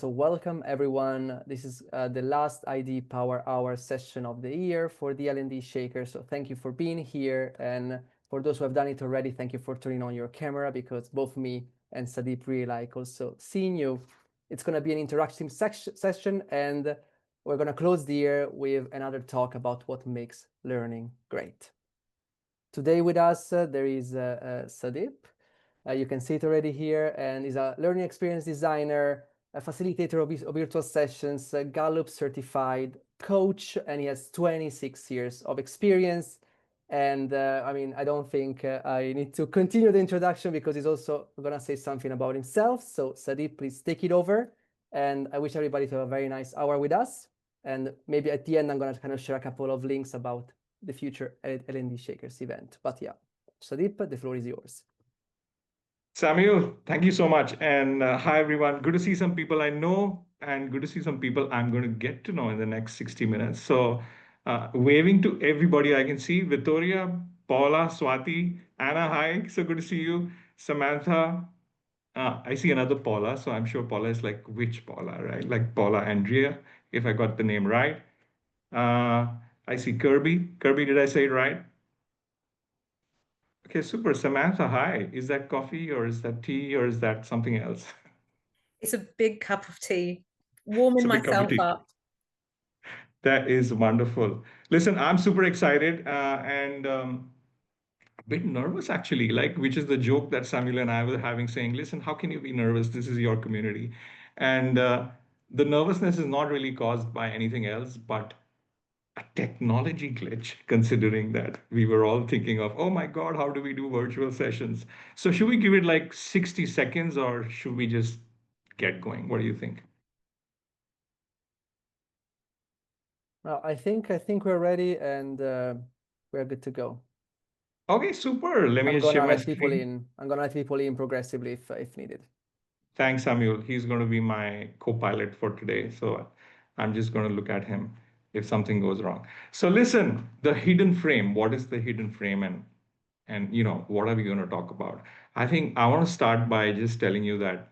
So welcome everyone. This is the last ID Power Hour session of the year for the L&D Shaker. So thank you for being here. And for those who have done it already, thank you for turning on your camera because both me and Sudeep really like also seeing you. It's going to be an interactive session and we're going to close the year with another talk about what makes learning great. Today with us, there is Sudeep. You can see it already here, and he's a learning experience designer, a facilitator of virtual sessions, a Gallup certified coach, and he has 26 years of experience. And I mean, I don't think I need to continue the introduction because he's also going to say something about himself. So Sudeep, please take it over. And I wish everybody to have a very nice hour with us. And maybe at the end, I'm going to kind of share a couple of links about the future L&D Shakers event. But yeah, Sudeep, the floor is yours. Samuel, thank you so much. And hi, everyone. Good to see some people I know, and good to see some people I'm going to get to know in the next 60 minutes. So, waving to everybody I can see Victoria, Paula, Swati, Anna, hi. So good to see you. Samantha, I see another Paula. So I'm sure Paula is like, which Paula, right? Like Paula Andrea, if I got the name right. Uh, I see Kirby. Kirby, did I say it right? Okay, super. Samantha, hi. Is that coffee or is that tea or is that something else? It's a big cup of tea, It's warming a big cup of myself tea. up. That is wonderful. Listen, I'm super excited and a bit nervous actually, like which is the joke that Samuel and I were having, saying, "Listen, how can you be nervous? This is your community," and the nervousness is not really caused by anything else, but a technology glitch, considering that we were all thinking of, oh my God, how do we do virtual sessions? So should we give it like 60 seconds or should we just get going? What do you think? I think we're ready and we're good to go. Okay, super. Let me I'm just share gonna my let people screen. in. I'm gonna let people in progressively if needed. Thanks, Samuel. He's going to be my co-pilot for today. So I'm just going to look at him if something goes wrong. So listen, the hidden frame. What is the hidden frame and what are we going to talk about? I think I want to start by just telling you that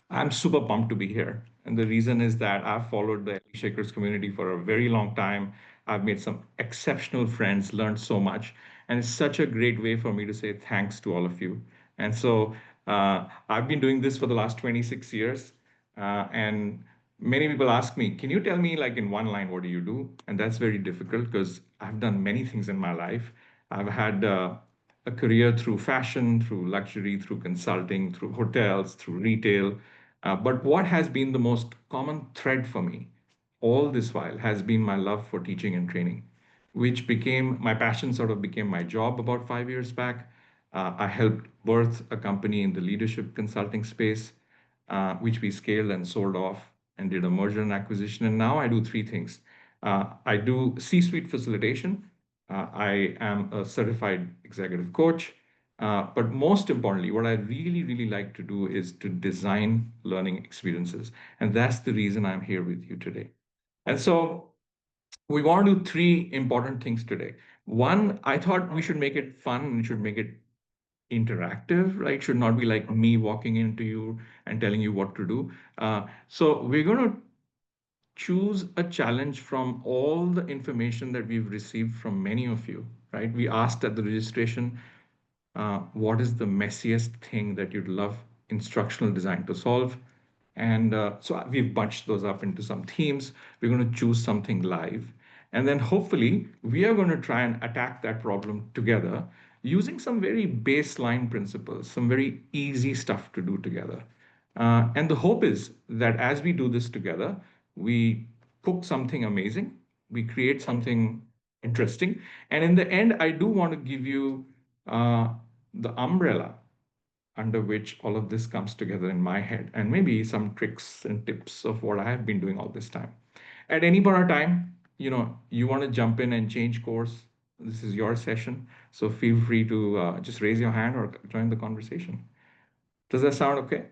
I'm super pumped to be here. And the reason is that I've followed the Ellie Shakers community for a very long time. I've made some exceptional friends, learned so much. And it's such a great way for me to say thanks to all of you. And so I've been doing this for the last 26 years. And many people ask me, can you tell me, like, in one line, what do you do? And that's very difficult because I've done many things in my life. I've had a career through fashion, through luxury, through consulting, through hotels, through retail. But what has been the most common thread for me all this while has been my love for teaching and training, which became my passion, sort of became my job about 5 years back. I helped birth a company in the leadership consulting space, which we scaled and sold off and did a merger and acquisition. And now I do three things. I do C-suite facilitation. I am a certified executive coach. But most importantly, what I really, really like to do is to design learning experiences. And that's the reason I'm here with you today. And so we want to do three important things today. One, I thought we should make it fun and should make it interactive, right? Should not be like me walking into you and telling you what to do. So we're going to choose a challenge from all the information that we've received from many of you, right? We asked at the registration, what is the messiest thing that you'd love instructional design to solve? And so we've bunched those up into some themes. We're going to choose something live. And then hopefully we are going to try and attack that problem together using some very baseline principles, some very easy stuff to do together. And the hope is that as we do this together, we cook something amazing, we create something interesting. And in the end, I do want to give you uh, the umbrella under which all of this comes together in my head, and maybe some tricks and tips of what I have been doing all this time. At any point of time, you want to jump in and change course, this is your session. So feel free to just raise your hand or join the conversation. Does that sound okay?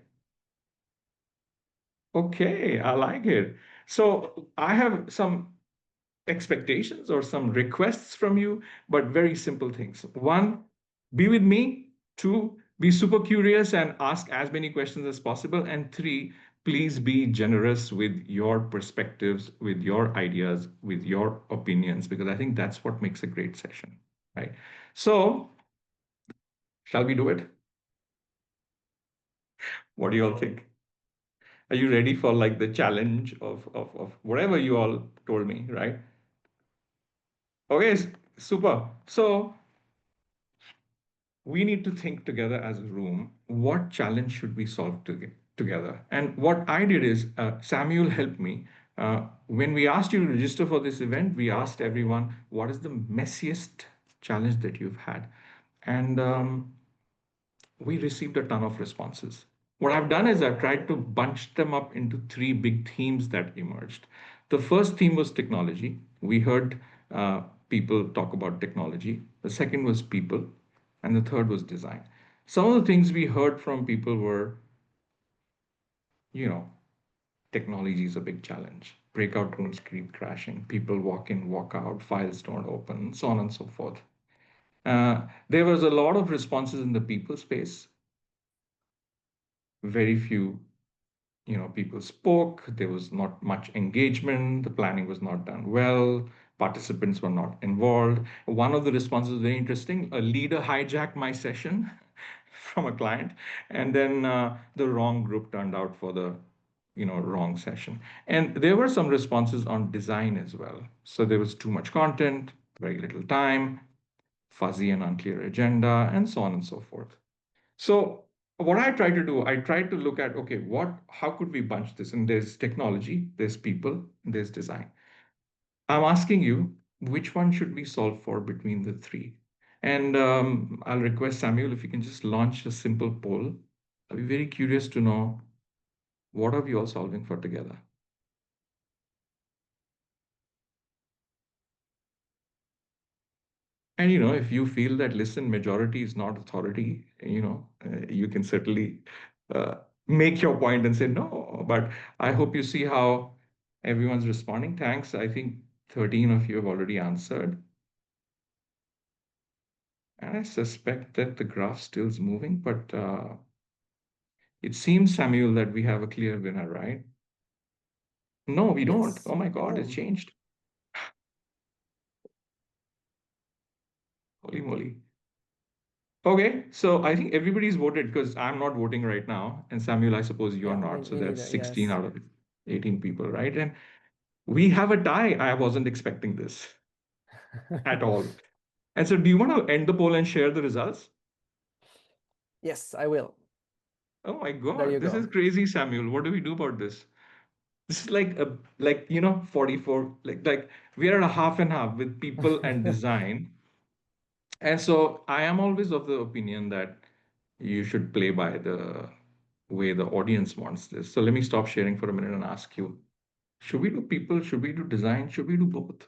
Okay, I like it. So I have some expectations or some requests from you, but very simple things. One, be with me. Two, be super curious and ask as many questions as possible. And three, please be generous with your perspectives, with your ideas, with your opinions, because I think that's what makes a great session, right? So, shall we do it? What do you all think? Are you ready for like the challenge of whatever you all told me, right? Okay, super. So, we need to think together as a room what challenge should we solve together. And what I did is Samuel helped me. When we asked you to register for this event, we asked everyone what is the messiest challenge that you've had, and we received a ton of responses. What I've done is I've tried to bunch them up into three big themes that emerged. The first theme was technology. We heard people talk about technology. The second was people. And the third was design. Some of the things we heard from people were, you know, technology is a big challenge. Breakout rooms keep crashing. People walk in, walk out, files don't open, so on and so forth. There was a lot of responses in the people space. Very few people spoke. There was not much engagement. The planning was not done well. Participants were not involved. One of the responses was very interesting. A leader hijacked my session from a client, and then the wrong group turned out for the wrong session. And there were some responses on design as well. So there was too much content, very little time, fuzzy and unclear agenda, and so on and so forth. So what I try to do, I try to look at, okay, how could we bunch this? And there's technology, there's people, there's design. I'm asking you, which one should we solve for between the three? And I'll request Samuel if you can just launch a simple poll. I'll be very curious to know what are we all solving for together? And if you feel that, listen, majority is not authority, you can certainly uh, make your point and say no. But I hope you see how everyone's responding. Thanks. I think 13 of you have already answered. And I suspect that the graph still is moving, but it seems, Samuel, that we have a clear winner, right? No, we don't. Yes. Oh my God, it's Oh. changed. Holy moly. Okay, so I think everybody's voted because I'm not voting right now. And Samuel, I suppose you're Yeah, not. So me that's neither. 16 Yes. out of 18 people, right? And we have a tie. I wasn't expecting this at all. And so, do you want to end the poll and share the results? Yes, I will. Oh my There you God, this go. is crazy, Samuel. What do we do about this? This is like 44, like we are at a half and half with people and design. And so I am always of the opinion that you should play by the way the audience wants this. So let me stop sharing for a minute and ask you, should we do people? Should we do design? Should we do both?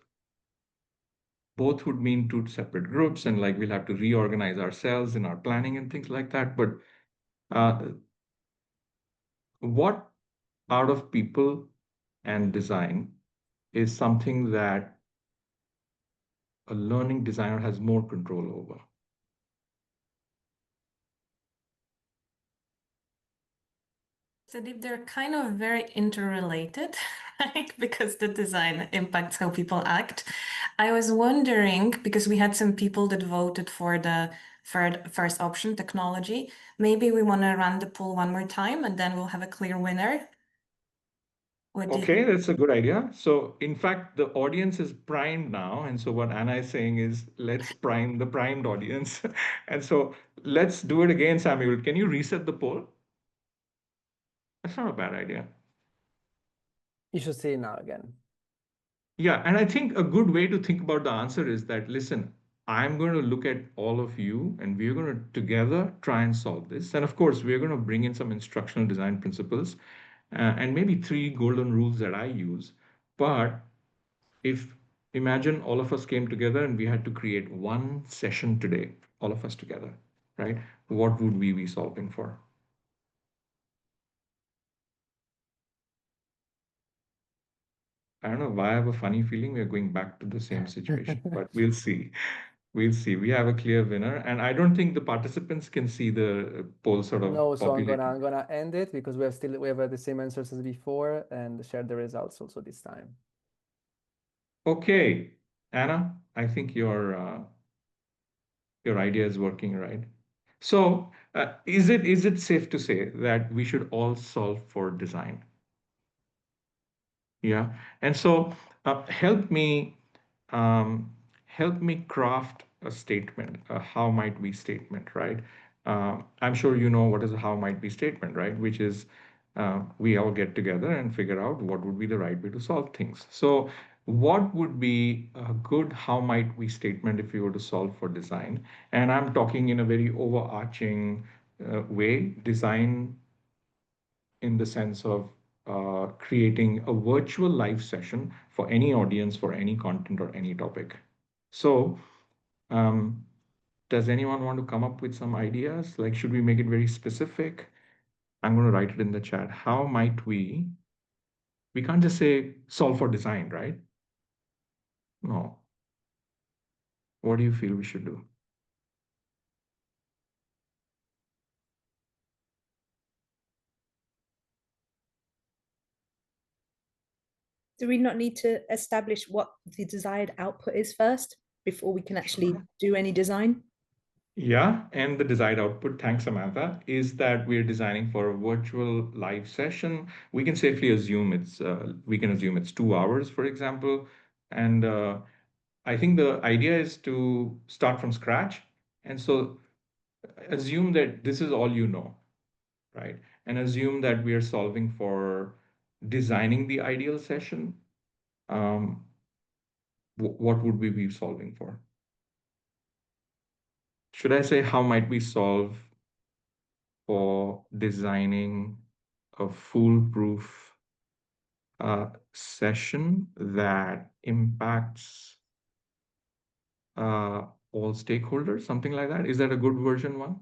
Both would mean two separate groups, and like we'll have to reorganize ourselves in our planning and things like that. But uh, what out of people and design is something that a learning designer has more control over? Sudeep, they're kind of very interrelated, right? Because the design impacts how people act. I was wondering, because we had some people that voted for the first option, technology, maybe we want to run the poll one more time and then we'll have a clear winner. What do you Okay, think? that's a good idea. So, in fact, the audience is primed now. And so, what Anna is saying is, let's prime the primed audience. And so, let's do it again, Samuel. Can you reset the poll? That's not a bad idea. You should see it now again. Yeah, and I think a good way to think about the answer is that, listen, I'm going to look at all of you and we're going to together try and solve this. And of course, we're going to bring in some instructional design principles and maybe three golden rules that I use. But if imagine all of us came together and we had to create one session today, all of us together, right? What would we be solving for? I don't know why I have a funny feeling we're going back to the same situation, but we'll see. We'll see. We have a clear winner, and I don't think the participants can see the poll sort of No, so populating. I'm gonna end it because we have the same answers as before and share the results also this time. Okay, Anna, I think your idea is working, right? So, is it safe to say that we should all solve for design? Yeah. And so, help me um, help me craft a statement, a how might we statement, right? I'm sure you know what is a how might we statement, right? Which is we all get together and figure out what would be the right way to solve things. So, what would be a good how might we statement if we were to solve for design? And I'm talking in a very overarching way, design in the sense of creating a virtual live session for any audience, for any content or any topic. So, um, does anyone want to come up with some ideas? Like, should we make it very specific? I'm going to write it in the chat. How might we can't just say solve for design, right? No. What do you feel we should do? Do we not need to establish what the desired output is first before we can actually do any design? Yeah, and the desired output, thanks Samantha, is that we're designing for a virtual live session. We can safely assume it's 2 hours, for example. And I think the idea is to start from scratch. And so assume that this is all you know, right? And assume that we are solving for designing the ideal session. Um, what would we be solving for? Should I say how might we solve for designing a foolproof session that impacts all stakeholders, something like that? Is that a good version one?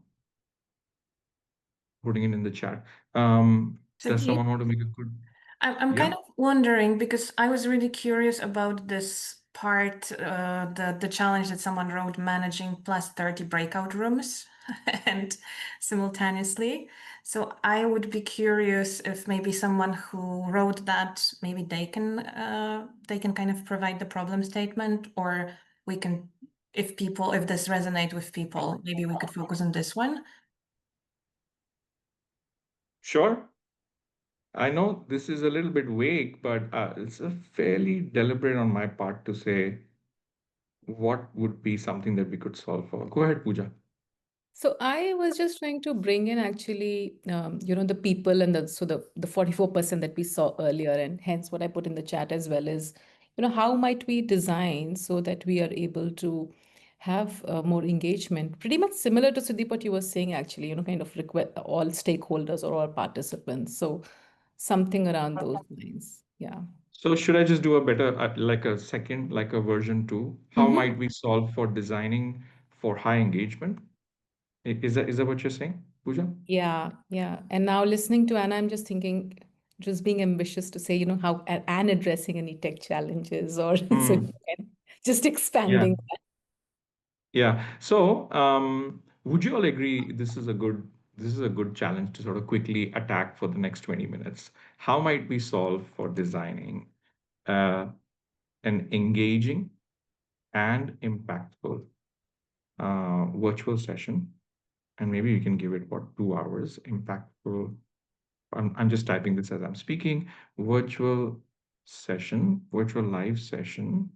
Putting it in the chat. Does Sudeep, someone want to make a good? I'm Yeah. kind of wondering because I was really curious about this part, the challenge that someone wrote, managing plus 30 breakout rooms and simultaneously. So I would be curious if maybe someone who wrote that, maybe they can kind of provide the problem statement, or we can, if this resonate with people, maybe we could focus on this one. Sure. I know this is a little bit vague, but it's a fairly deliberate on my part to say what would be something that we could solve for. Go ahead, Pooja. So I was just trying to bring in actually, the people and the 44% that we saw earlier, and hence what I put in the chat as well is, how might we design so that we are able to have more engagement, pretty much similar to Sudeep what you were saying actually, kind of request all stakeholders or all participants. So something around those lines. Yeah. So should I just do a better, like a second, like a version two? How Mm-hmm. might we solve for designing for high engagement? Is that what you're saying, Pooja? Yeah, yeah. And now listening to Anna, I'm just thinking, just being ambitious to say, how and addressing any tech challenges or so Hmm. just Yeah. expanding. Yeah. So, would you all agree this is a good challenge to sort of quickly attack for the next 20 minutes? How might we solve for designing uh, an engaging and impactful virtual session? And maybe you can give it what 2 hours impactful. I'm just typing this as I'm speaking. Virtual session, virtual live session.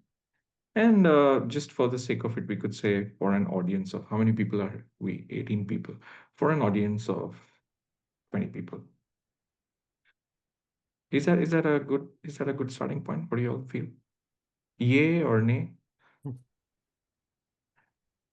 And just for the sake of it, we could say for an audience of how many people are we? 18 people. For an audience of 20 people. Is that a good starting point? What do you all feel? Yay or nay?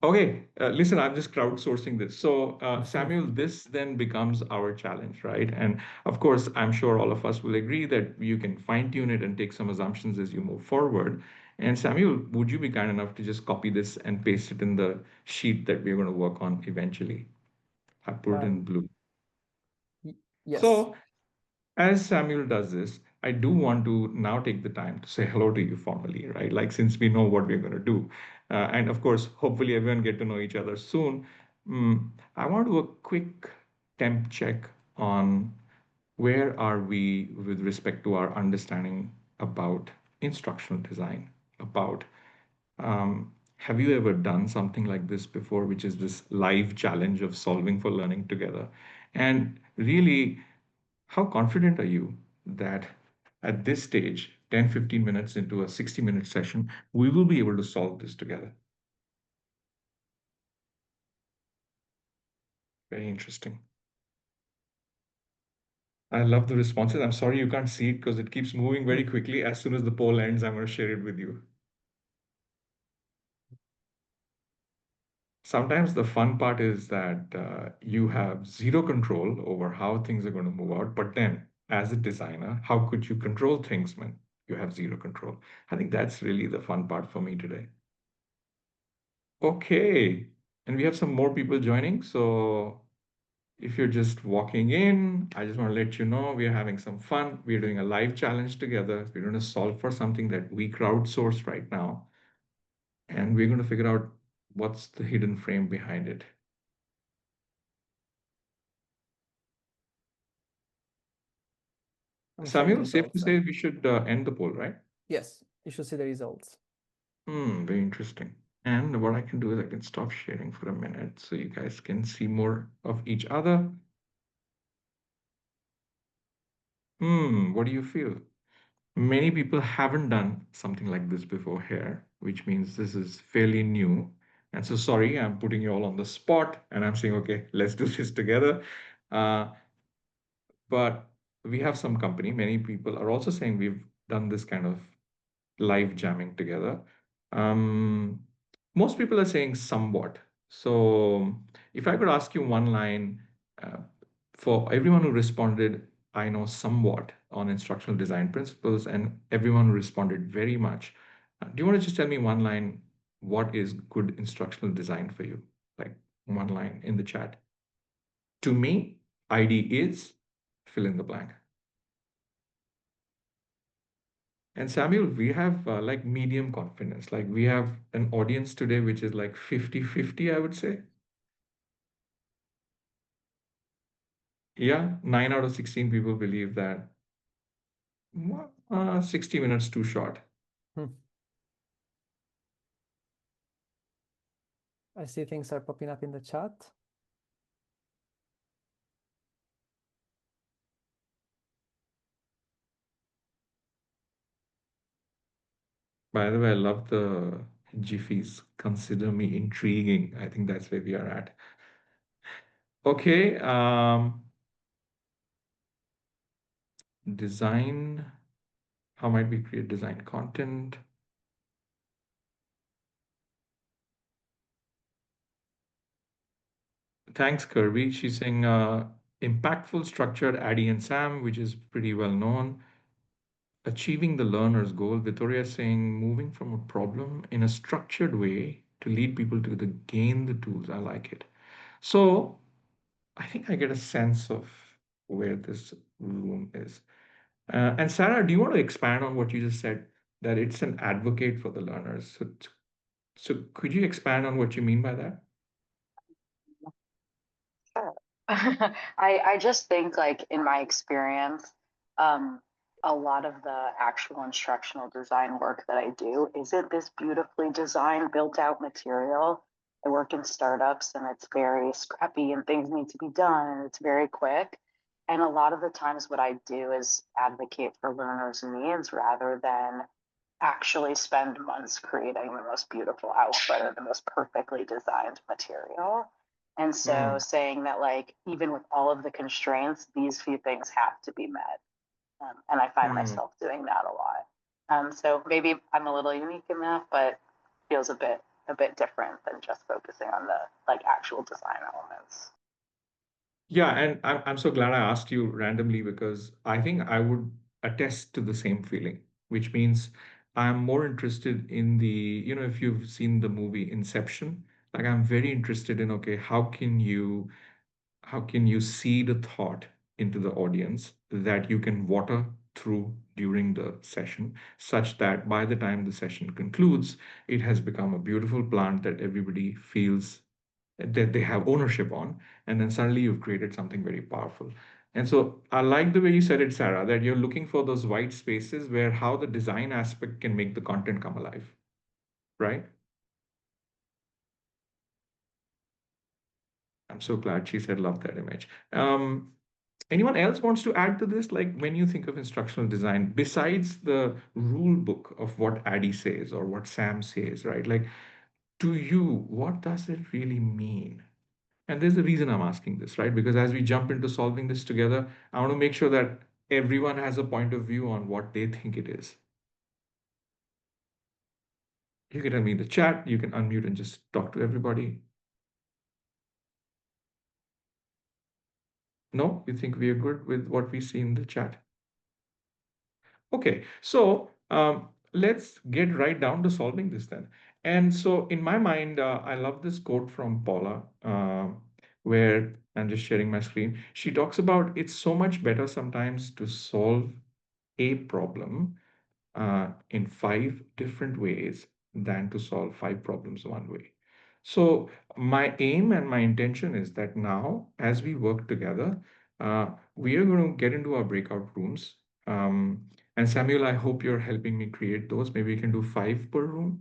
Okay, listen, I'm just crowdsourcing this. So, Samuel, this then becomes our challenge, right? And of course, I'm sure all of us will agree that you can fine tune it and take some assumptions as you move forward. And Samuel, would you be kind enough to just copy this and paste it in the sheet that we're going to work on eventually? I put it in Um, blue. yes. So, as Samuel does this, I do want to now take the time to say hello to you formally, right? Like, since we know what we're going to do. And of course, hopefully everyone get to know each other soon. I want to do a quick temp check on where are we with respect to our understanding about instructional design, about have you ever done something like this before, which is this live challenge of solving for learning together? And really, how confident are you that at this stage, 10, 15 minutes into a 60-minute session, we will be able to solve this together? Very interesting. I love the responses. I'm sorry you can't see it because it keeps moving very quickly. As soon as the poll ends, I'm going to share it with you. Sometimes the fun part is that you have zero control over how things are going to move out. But then, as a designer, how could you control things when you have zero control? I think that's really the fun part for me today. Okay. And we have some more people joining. So if you're just walking in, I just want to let you know we are having some fun. We're doing a live challenge together. We're going to solve for something that we crowdsource right now. And we're going to figure out what's the hidden frame behind it. I'm sharing the Samuel, safe to results say now. we should end the poll, right? Yes, you should see the results. Very interesting. And what I can do is I can stop sharing for a minute so you guys can see more of each other. What do you feel? Many people haven't done something like this before here, which means this is fairly new. And so, sorry, I'm putting you all on the spot and I'm saying, okay, let's do this together. Uh, but we have some company. Many people are also saying we've done this kind of live jamming together. Um, Most people are saying somewhat. So, if I could ask you one line uh, for everyone who responded, I know somewhat on instructional design principles, and everyone who responded very much. Do you want to just tell me one line? What is good instructional design for you? Like one line in the chat. To me, ID is fill in the blank. And Samuel, we have like medium confidence. Like we have an audience today which is like 50-50, I would say. Yeah, 9 out of 16 people believe that 60 minutes too short. I see things are popping up in the chat. By the way, I love the jiffies. Consider me intriguing. I think that's where we are at. Okay. Design. How might we create design content? Thanks, Kirby. She's saying impactful, structured Addy and Sam, which is pretty well known. Achieving the learner's goal. Victoria is saying moving from a problem in a structured way to lead people to gain the tools. I like it. So I think I get a sense of where this room is. And Sarah, do you want to expand on what you just said, that it's an advocate for the learners? So could you expand on what you mean by that? Sure. I just think, like, in my experience, um, a lot of the actual instructional design work that I do isn't this beautifully designed, built out material. I work in startups and it's very scrappy and things need to be done and it's very quick. And a lot of the times what I do is advocate for learners' needs rather than actually spend months creating the most beautiful output or the most perfectly designed material. And so saying that, like, even with all of the constraints, these few things have to be met. And I find myself doing that a lot. So maybe I'm a little unique in that, but feels a bit different than just focusing on the like actual design elements. Yeah, and I'm so glad I asked you randomly because I think I would attest to the same feeling, which means I'm more interested in if you've seen the movie Inception, like I'm very interested in, okay, how can you seed a thought into the audience that you can water through during the session, such that by the time the session concludes, it has become a beautiful plant that everybody feels that they have ownership on. And then suddenly you've created something very powerful. And so I like the way you said it, Sarah, that you're looking for those white spaces where how the design aspect can make the content come alive, right? I'm so glad she said, love that image. Anyone else wants to add to this? Like when you think of instructional design, besides the rule book of what Addy says or what Sam says, right? Like to you, what does it really mean? And there's a reason I'm asking this, right? Because as we jump into solving this together, I want to make sure that everyone has a point of view on what they think it is. You can tell me in the chat, you can unmute and just talk to everybody. No, you think we are good with what we see in the chat? Okay, so let's get right down to solving this then. And so in my mind, I love this quote from Paula, where I'm just sharing my screen. She talks about it's so much better sometimes to solve a problem in 5 different ways than to solve 5 problems one way. So my aim and my intention is that now, as we work together, we are going to get into our breakout rooms. And Samuel, I hope you're helping me create those. Maybe we can do 5 per room,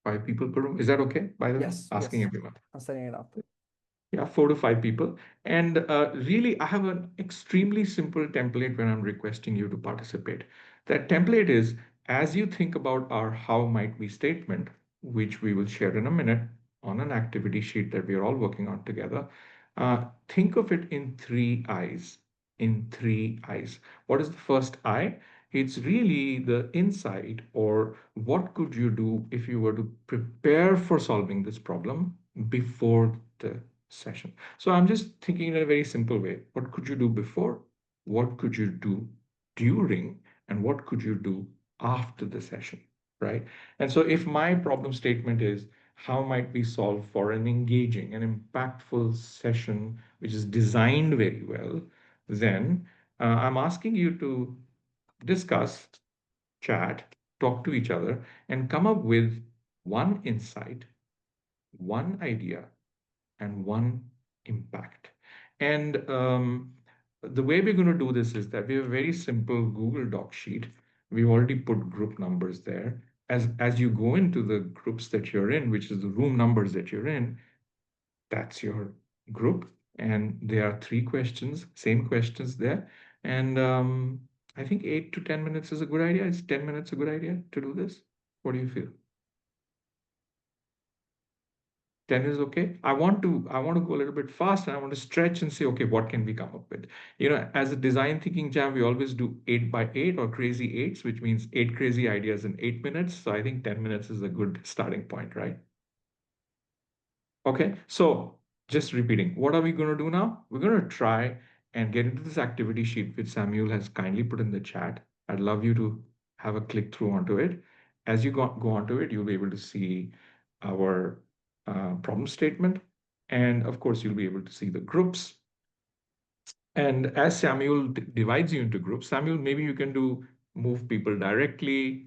5 people per room. Is that okay, by the way? Yes, Asking yes. everyone. I'm setting it up. Yeah, 4 to 5 people. And really, I have an extremely simple template when I'm requesting you to participate. That template is as you think about our how might we statement, which we will share in a minute on an activity sheet that we are all working on together, think of it in 3 eyes. In 3 eyes. What is the first eye? It's really the insight or what could you do if you were to prepare for solving this problem before the session. So I'm just thinking in a very simple way. What could you do before? What could you do during? And what could you do after the session, right? And so if my problem statement is how might we solve for an engaging and impactful session, which is designed very well, then I'm asking you to discuss, chat, talk to each other, and come up with one insight, one idea, and one impact. And the way we're going to do this is that we have a very simple Google Doc sheet. We've already put group numbers there. As you go into the groups that you're in, which is the room numbers that you're in, that's your group. And there are 3 questions, same questions there. And I think 8 to 10 minutes is a good idea. Is 10 minutes a good idea to do this? What do you feel? 10 is okay. I want to go a little bit fast and I want to stretch and say, okay, what can we come up with? As a design thinking jam, we always do 8 by 8 or crazy eights, which means 8 crazy ideas in 8 minutes. So I think 10 minutes is a good starting point, right? Okay, so just repeating, what are we going to do now? We're going to try and get into this activity sheet, which Samuel has kindly put in the chat. I'd love you to have a click through onto it. As you go onto it, you'll be able to see our problem statement. And of course, you'll be able to see the groups. And as Samuel divides you into groups, Samuel, maybe you can do move people directly,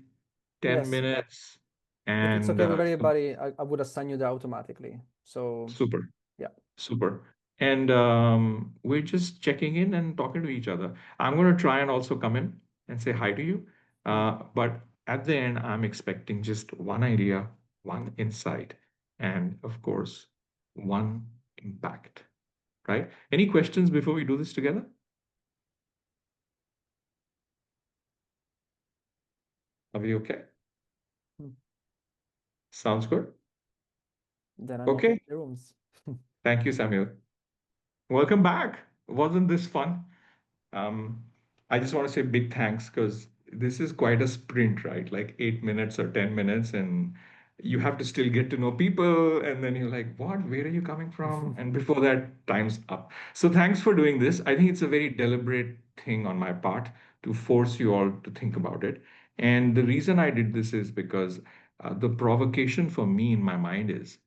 10 Yes. minutes, If it's and okay with everybody, I would assign you that automatically. So super. yeah. Super. And we're just checking in and talking to each other. I'm going to try and also come in and say hi to you. But at the end, I'm expecting just one idea, one insight, and of course, one impact, right? Any questions before we do this together? Are we okay? Hmm. Sounds good. Then I'm Okay. opening the rooms. Thank you, Samuel. Welcome back. Wasn't this fun? I just want to say big thanks because this is quite a sprint, right? Like 8 minutes or 10 minutes, and you have to still get to know people. And then you're like, what? Where are you coming from? And before that, time's up. So thanks for doing this. I think it's a very deliberate thing on my part to force you all to think about it. And the reason I did this is because the provocation for me in my mind is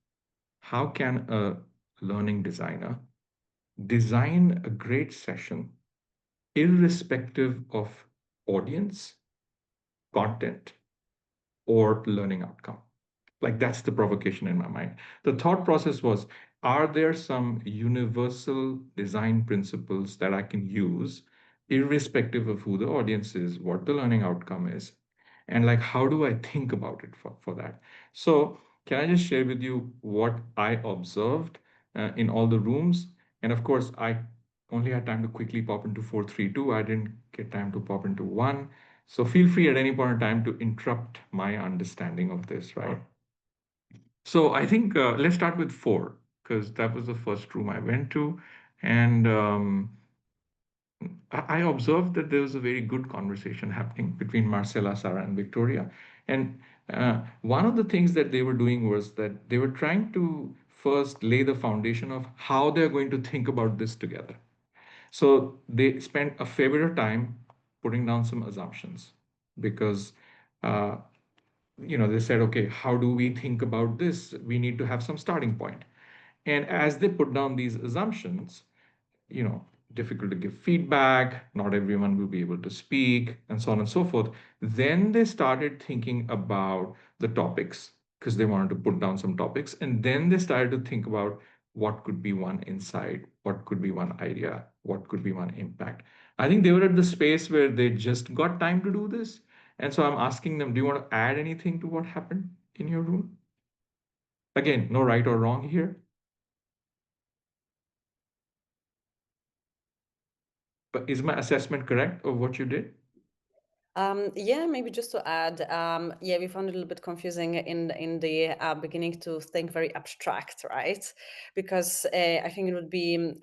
how can a learning designer design a great session irrespective of audience, content, or learning outcome? Like that's the provocation in my mind. The thought process was, are there some universal design principles that I can use irrespective of who the audience is, what the learning outcome is, and like how do I think about it for that? So can I just share with you what I observed in all the rooms? And of course, I only had time to quickly pop into 432. I didn't get time to pop into one. So feel free at any point in time to interrupt my understanding of this, right? So I think let's start with four, because that was the first room I went to. And I observed that there was a very good conversation happening between Marcella, Sarah, and Victoria. And one of the things that they were doing was that they were trying to first lay the foundation of how they're going to think about this together. So they spent a fair bit of time putting down some assumptions because uh, they said, okay, how do we think about this? We need to have some starting point. And as they put down these assumptions, you know, difficult to give feedback, not everyone will be able to speak, and so on and so forth. Then they started thinking about the topics because they wanted to put down some topics. And then they started to think about what could be one insight, what could be one idea, what could be one impact. I think they were at the space where they just got time to do this. And so I'm asking them, do you want to add anything to what happened in your room? Again, no right or wrong here. But is my assessment correct of what you did? Yeah, maybe just to add, yeah, we found it a little bit confusing in the beginning to think very abstract, right? Because I think it would be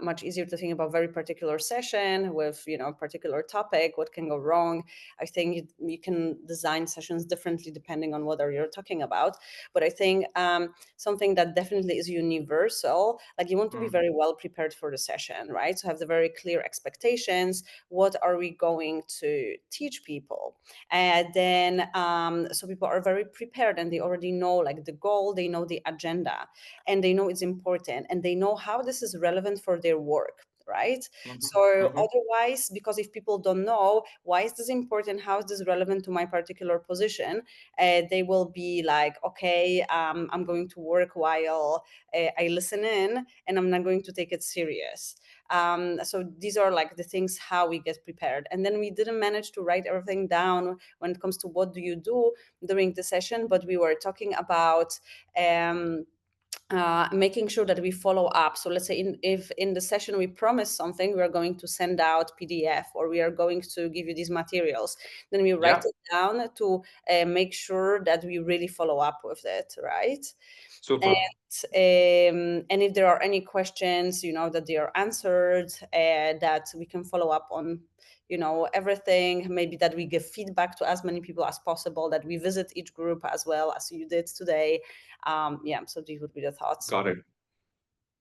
much easier to think about very particular session with particular topic. What can go wrong? I think you can design sessions differently depending on whether you're talking about. But I think something that definitely is universal, like you want to be very well prepared for the session, right? So have the very clear expectations. What are we going to teach people? And then so people are very prepared and they already know like the goal, they know the agenda, and they know it's important, and they know how this is relevant for their work, right? So otherwise, because if people don't know why is this important, how is this relevant to my particular position, they will be like, okay, I'm going to work while I listen in, and I'm not going to take it serious. So these are like the things how we get prepared. And then we didn't manage to write everything down when it comes to what do you do during the session, but we were talking about making sure that we follow up. So let's say if in the session we promise something, we are going to send out PDF or we are going to give you these materials, then we write it down to make sure that we really follow up with it, right? Super. And if there are any questions, that they are answered, that we can follow up on, everything, maybe that we give feedback to as many people as possible, that we visit each group as well as you did today. Yeah, so these would be the thoughts. Got it.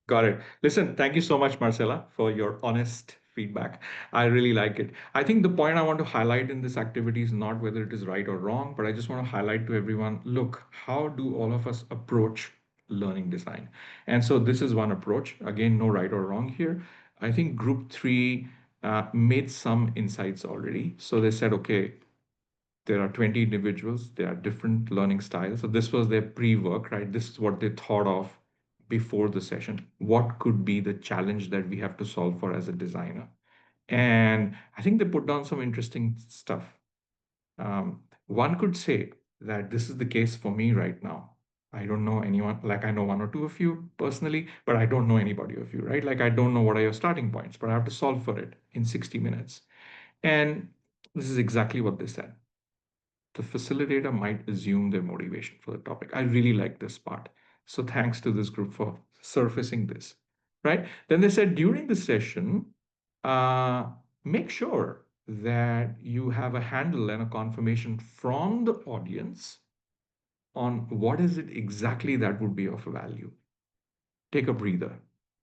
Got it. Listen, thank you so much, Marcella, for your honest feedback. I really like it. I think the point I want to highlight in this activity is not whether it is right or wrong, but I just want to highlight to everyone, look, how do all of us approach learning design? And so this is one approach. Again, no right or wrong here. I think group three made some insights already. So they said, okay, there are 20 individuals, there are different learning styles. So this was their pre-work, right? This is what they thought of before the session. What could be the challenge that we have to solve for as a designer? And I think they put down some interesting stuff. One could say that this is the case for me right now. I don't know anyone, like I know one or two of you personally, but I don't know anybody of you, right? Like I don't know what are your starting points, but I have to solve for it in 60 minutes. And this is exactly what they said. The facilitator might assume their motivation for the topic. I really like this part. So thanks to this group for surfacing this, right? Then they said during the session, make sure that you have a handle and a confirmation from the audience on what is it exactly that would be of value. Take a breather,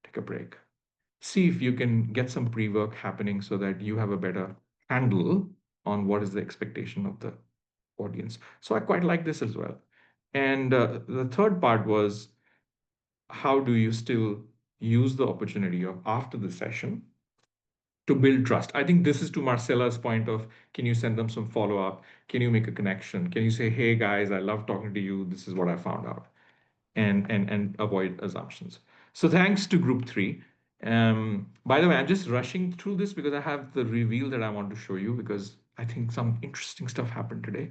take a break. See if you can get some pre-work happening so that you have a better handle on what is the expectation of the audience. So I quite like this as well. And the third part was, how do you still use the opportunity of after the session to build trust. I think this is to Marcella's point of, can you send them some follow-up? Can you make a connection? Can you say, hey guys, I love talking to you. This is what I found out. And avoid assumptions. So thanks to group 3. By the way, I'm just rushing through this because I have the reveal that I want to show you, because I think some interesting stuff happened today.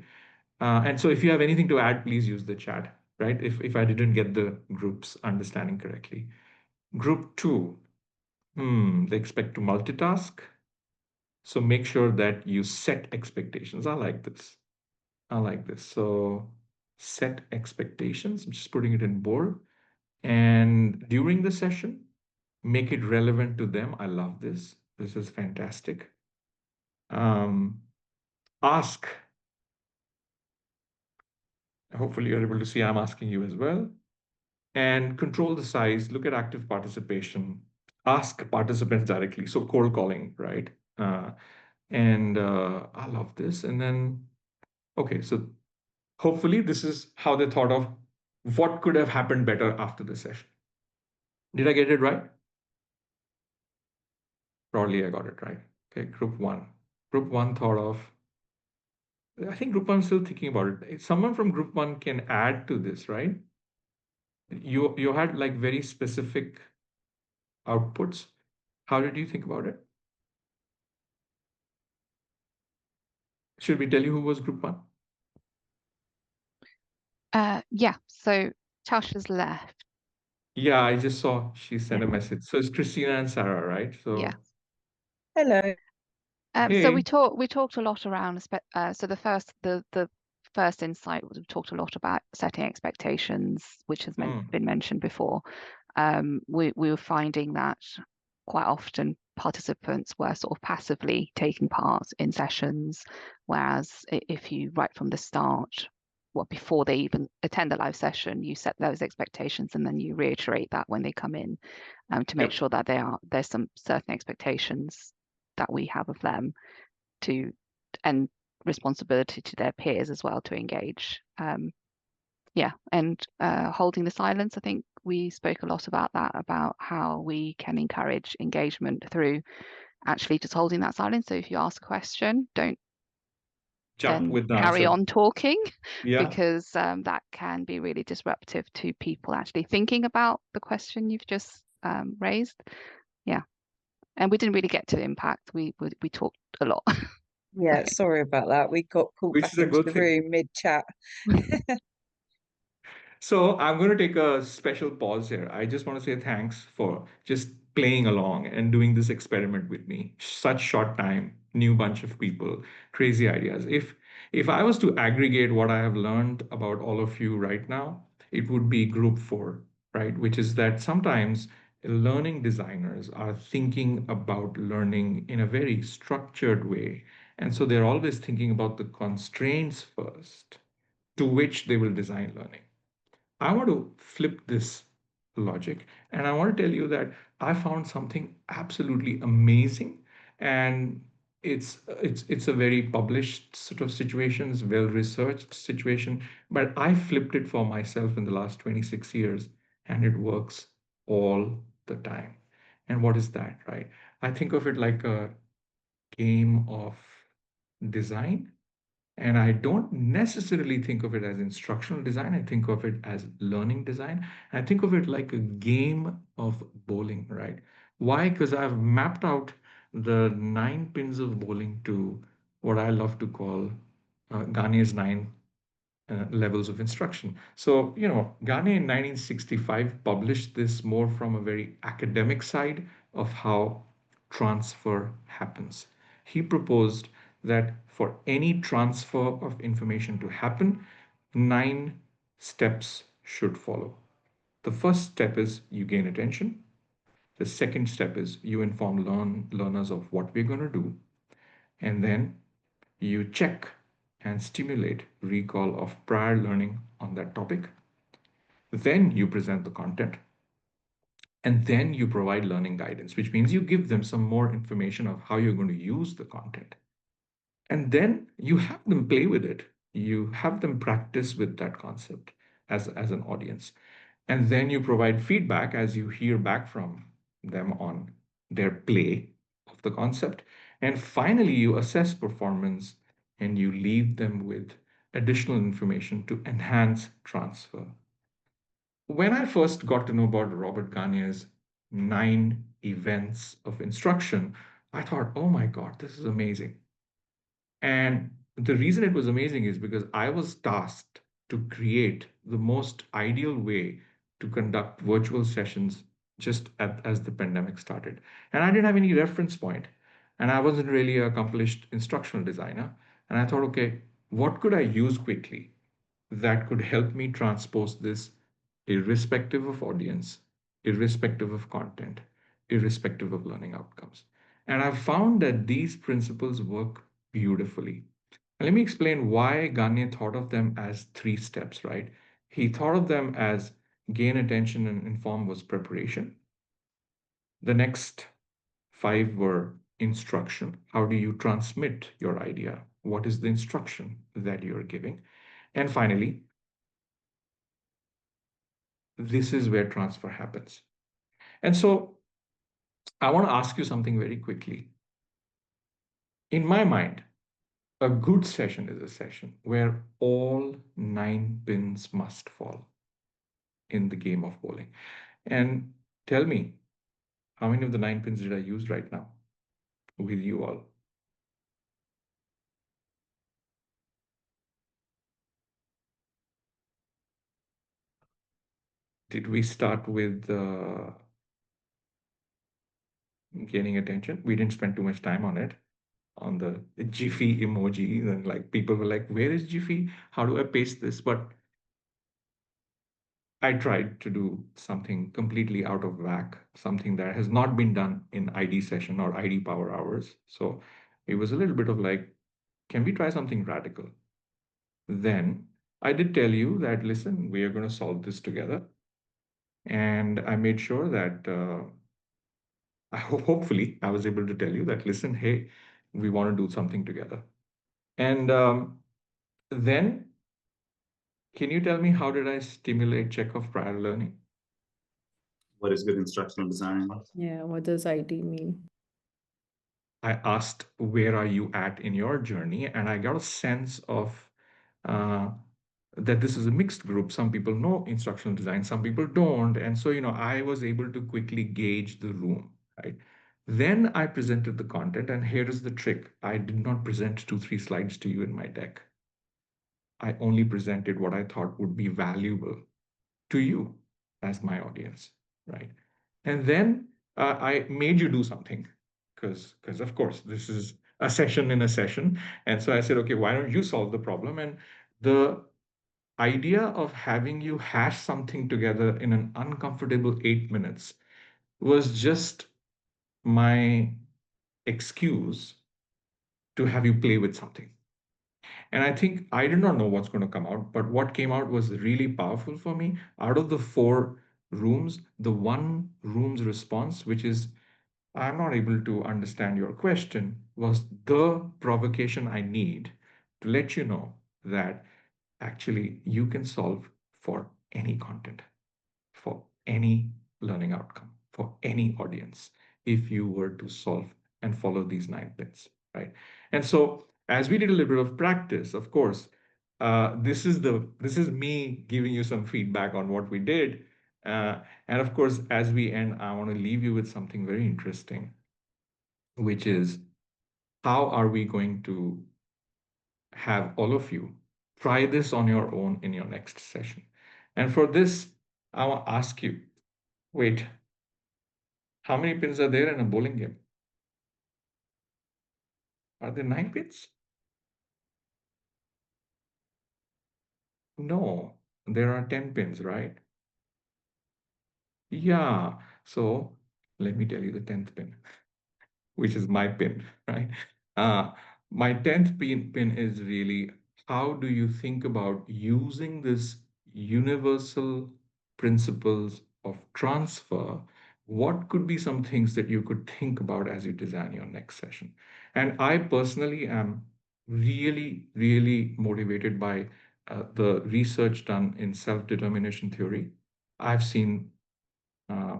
And so if you have anything to add, please use the chat, right? If I didn't get the group's understanding correctly. Group 2, they expect to multitask. So make sure that you set expectations. I like this. I like this. So set expectations. I'm just putting it in bold. And during the session, make it relevant to them. I love this. This is fantastic. Ask. Hopefully you're able to see I'm asking you as well. And control the size. Look at active participation. Ask participants directly. So cold calling, right? I love this. And then, okay, so hopefully this is how they thought of what could have happened better after the session. Did I get it right? Probably I got it right. Okay, group 1. Group 1 thought of, I think group 1 is still thinking about it. If someone from group 1 can add to this, right? You had like very specific outputs. How did you think about it? Should we tell you who was group 1? Yeah, so Tasha's left. Yeah, I just saw she sent Yeah. a message. So it's Christina and Sarah, right? So Yeah. Hello. So we hey. talked a lot around so the first insight was we talked a lot about setting expectations, which has been mentioned before. We were finding that quite often participants were sort of passively taking part in sessions, whereas if you right from the start, before they even attend the live session, you set those expectations and then you reiterate that when they come in, to make sure that there's some certain expectations that we have of them and responsibility to their peers as well to engage. And holding the silence. I think we spoke a lot about that, about how we can encourage engagement through actually just holding that silence. So if you ask a question, don't Jump then with the carry answer. on talking, Yeah. because that can be really disruptive to people actually thinking about the question you've just raised. Yeah. And we didn't really get to impact. We talked a lot. Yeah, sorry about that. We got pulled Which back is a into good the thing. room mid-chat. So I'm going to take a special pause here. I just want to say thanks for just playing along and doing this experiment with me. Such short time, new bunch of people, crazy ideas. If I was to aggregate what I have learned about all of you right now, it would be group 4, right? Which is that sometimes learning designers are thinking about learning in a very structured way. And so they're always thinking about the constraints first, to which they will design learning. I want to flip this logic, and I want to tell you that I found something absolutely amazing, and it's a very published sort of situation, it's well-researched situation, but I flipped it for myself in the last 26 years, and it works all the time. And what is that, right? I think of it like a game of design. And I don't necessarily think of it as instructional design. I think of it as learning design. I think of it like a game of bowling, right? Why? Because I've mapped out the 9 pins of bowling to what I love to call Gagne's 9 levels of instruction. So, Gagne in 1965 published this more from a very academic side of how transfer happens. He proposed that for any transfer of information to happen, 9 steps should follow. The first step is you gain attention. The second step is you inform learners of what we're going to do. And then you check and stimulate recall of prior learning on that topic. Then you present the content. And then you provide learning guidance, which means you give them some more information of how you're going to use the content. And then you have them play with it. You have them practice with that concept as an audience. And then you provide feedback as you hear back from them on their play of of the concept. And finally, you assess performance and you leave them with additional information to enhance transfer. When I first got to know about Robert Gagne's 9 events of instruction, I thought, oh my God, this is amazing. And the reason it was amazing is because I was tasked to create the most ideal way to conduct virtual sessions just as the pandemic started. And I didn't have any reference point, and I wasn't really an accomplished instructional designer. And I thought, okay, what could I use quickly that could help me transpose this irrespective of audience, irrespective of content, irrespective of learning outcomes? And I've found that these principles work beautifully. And let me explain why Gagne thought of them as 3 steps, right? He thought of them as gain attention and inform was preparation. The next 5 were instruction. How do you transmit your idea? What is the instruction that you're giving? And finally, this is where transfer happens. And so I want to ask you something very quickly. In my mind, a good session is a session where all 9 pins must fall in the game of bowling. And tell me, how many of the 9 pins did I use right now with you all? Did we start with gaining attention? We didn't spend too much time on it, on the Jiffy emoji. And like people were like, where is Jiffy? How do I paste this? But I tried to do something completely out of whack, something that has not been done in ID session or ID power hours. So it was a little bit of like, can we try something radical? Then I did tell you that, listen, we are going to solve this together. And I made sure that hopefully I was able to tell you that, listen, hey, we want to do something together. And then can you tell me, how did I stimulate check of prior learning? What is good instructional design? Yeah, what does ID mean? I asked, where are you at in your journey? And I got a sense of that this is a mixed group. Some people know instructional design, some people don't. And so, I was able to quickly gauge the room, right? Then I presented the content, and here is the trick. I did not present 2, 3 slides to you in my deck. I only presented what I thought would be valuable to you as my audience, right? And then I made you do something because of course this is a session in a session. And so I said, okay, why don't you solve the problem? And the idea of having you hash something together in an uncomfortable 8 minutes was just my excuse to have you play with something. And I think I did not know what's going to come out, but what came out was really powerful for me. Out of the 4 rooms, the one room's response, which is, I'm not able to understand your question, was the provocation I need to let you know that actually you can solve for any content, for any learning outcome, for any audience, if you were to solve and follow these 9 pins, right? And so as we did a little bit of practice, of course, this is me giving you some feedback on what we did. And of course, as we end, I want to leave you with something very interesting, which is, how are we going to have all of you try this on your own in your next session? And for this, I want to ask you, wait, how many pins are there in a bowling game? Are there 9 pins? No, there are 10 pins, right? Yeah. So let me tell you the 10th pin, which is my pin, right? My 10th pin is really, how do you think about using this universal principles of transfer? What could be some things that you could think about as you design your next session? And I personally am really, really motivated by the research done in self-determination theory. I've seen uh,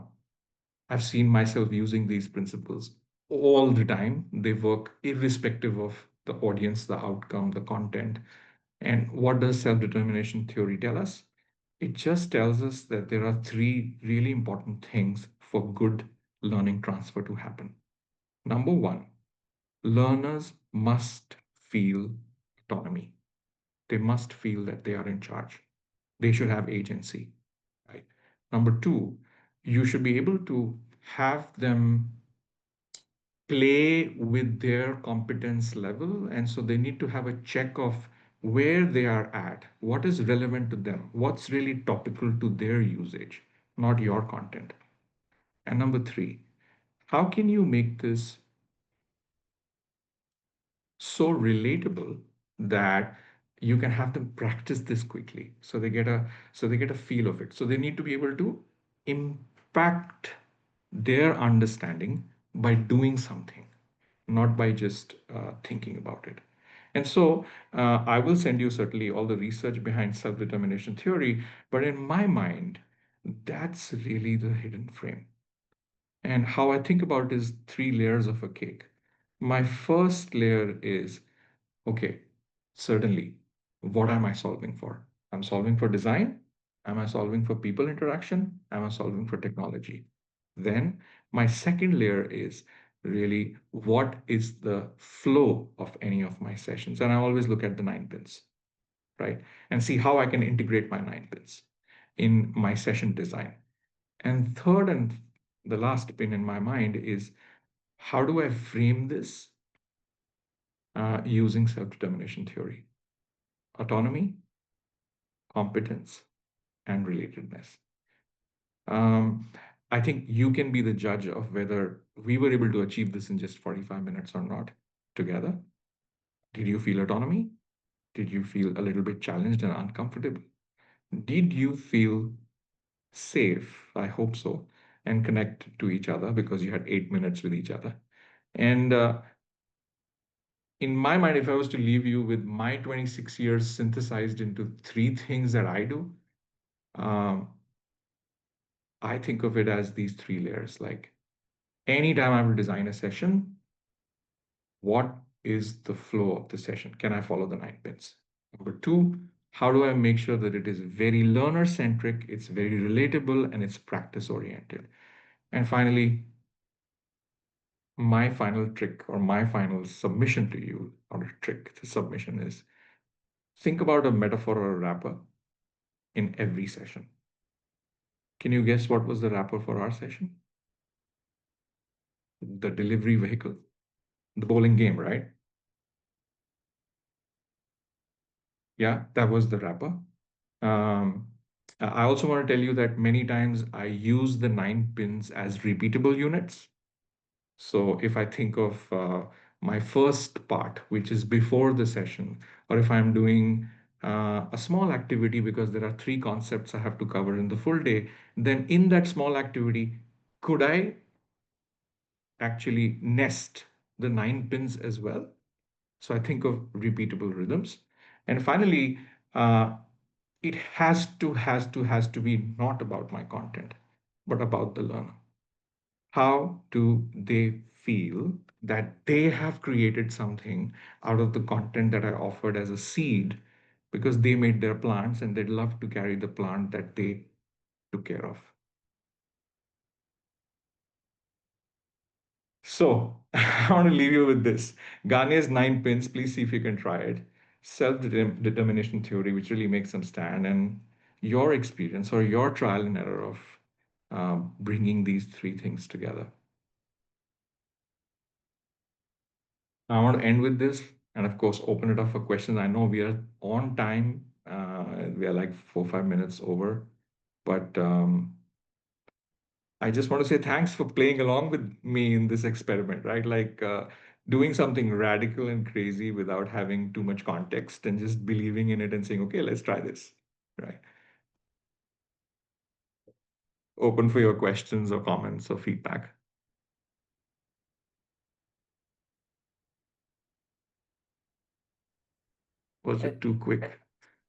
I've seen myself using these principles all the time. They work irrespective of the audience, the outcome, the content. And what does self-determination theory tell us? It just tells us that there are three really important things for good learning transfer to happen. Number one, learners must feel autonomy. They must feel that they are in charge. They should have agency, right? Number two, you should be able to have them play with their competence level. And so they need to have a check of where they are at, what is relevant to them, what's really topical to their usage, not your content. And number three, how can you make this so relatable that you can have them practice this quickly so they get a feel of it. So they need to be able to impact their understanding by doing something, not by just thinking about it. And so I will send you certainly all the research behind self-determination theory, but in my mind, that's really the hidden frame. And how I think about it is three layers of a cake. My first layer is, okay, certainly, what am I solving for? I'm solving for design. Am I solving for people interaction? Am I solving for technology? Then my second layer is really what is the flow of any of my sessions? And I always look at the 9 pins, right? And see how I can integrate my 9 pins in my session design. And third and the last pin in my mind is how do I frame this using self-determination theory? Autonomy, competence, and relatedness. I think you can be the judge of whether we were able to achieve this in just 45 minutes or not together. Did you feel autonomy? Did you feel a little bit challenged and uncomfortable? Did you feel safe? I hope so. And connect to each other because you had 8 minutes with each other. And in my mind, if I was to leave you with my 26 years synthesized into three things that I do, I think of it as these three layers. Like anytime I will design a session, what is the flow of the session? Can I follow the 9 pins? Number two, how do I make sure that it is very learner centric, it's very relatable, and it's practice oriented? And finally, my final trick or my final submission to you, or a trick, the submission is think about a metaphor or a wrapper in every session. Can you guess what was the wrapper for our session? The delivery vehicle, the bowling game, right? Yeah, that was the wrapper. I also want to tell you that many times I use the 9 pins as repeatable units. So if I think of my first part, which is before the session, or if I'm doing a small activity because there are 3 concepts I have to cover in the full day, then in that small activity, could I actually nest the 9 pins as well? So I think of repeatable rhythms. And finally, it has to be not about my content, but about the learner. How do they feel that they have created something out of the content that I offered as a seed because they made their plants and they'd love to carry the plant that they took care of? So I want to leave you with this. Gagne's 9 pins, please see if you can try it. Self-determination theory, which really makes them stand, and your experience or your trial and error of bringing these three things together. I want to end with this and, of course, open it up for questions. I know we are on time. We are like 4-5 minutes over, but I just want to say thanks for playing along with me in this experiment, right? Like doing something radical and crazy without having too much context and just believing in it and saying, okay, let's try this, right? Open for your questions or comments or feedback. Was it too quick?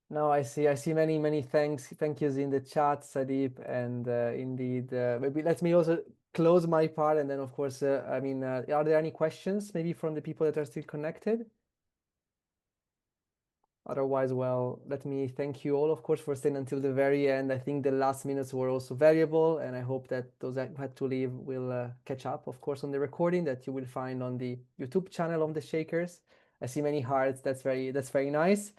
No, I see many thanks. Thank yous in the chat, Sudeep, and indeed, maybe let me also close my part, and then of course, I mean, are there any questions maybe from the people that are still connected? Otherwise, well, let me thank you all, of course, for staying until the very end. I think the last minutes were also valuable, and I hope that those that had to leave will catch up, of course, on the recording that you will find on the YouTube channel of the Shakers. I see many hearts. That's very nice.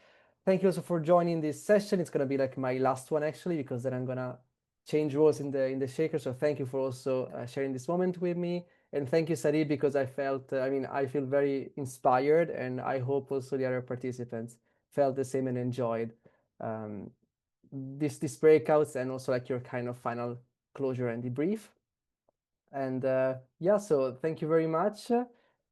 Thank you also for joining this session. It's gonna be like my last one actually, because then I'm gonna change roles in the Shakers. So thank you for also sharing this moment with me. And thank you, Sudeep, because I felt, I mean, I feel very inspired, and I hope also the other participants felt the same and enjoyed these breakouts, and also like your kind of final closure and debrief. And yeah, so thank you very much.